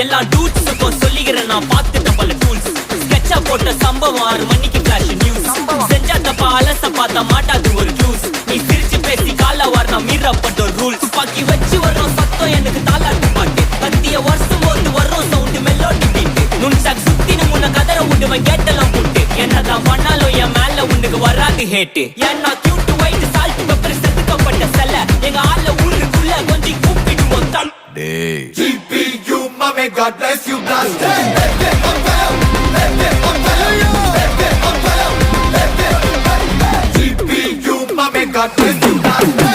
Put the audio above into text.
எல்லா டூட்ஸுக்கும் சொல்லிக்கிறேன் நான் பார்த்துட்ட பல டூல்ஸ். ஸ்கெட்சா போட்ட சம்பவம் 6 மணிக்கு ஃபிளாஷ் நியூஸ். செஞ்சா தப்பா அலச பார்த்தா மாட்டாது ஒரு ஜூஸ். நீ சிரிச்சு பேசி கால வார் நான் மீறப்பட்ட ரூல். துப்பாக்கி வச்சு வர்றோம் சத்தம் எனக்கு தாலாட்டு பாட்டு. கத்திய வருஷம் போது வர்றோம் சவுண்டு மெல்லோடி பீட்டு. நுண்சாக் சுத்தினு முன்ன கதற விடுவேன் கேட்டெல்லாம் போட்டு. என்னதான் பண்ணாலும் என் மேல உனக்கு வராது ஹேட்டு. ஏன்னா கியூட் ஒயிட் சால்ட் பெப்பர் செதுக்கப்பட்ட செல்ல. எங்க ஆள ஊருக்குள்ள கொஞ்சம் கூப்பிடுவோம் தம். GPU, mommy, God bless you, blast it. Let it unveil, let it unveil, let it unveil, let it unveil. GPU, mommy, God bless you, blast it.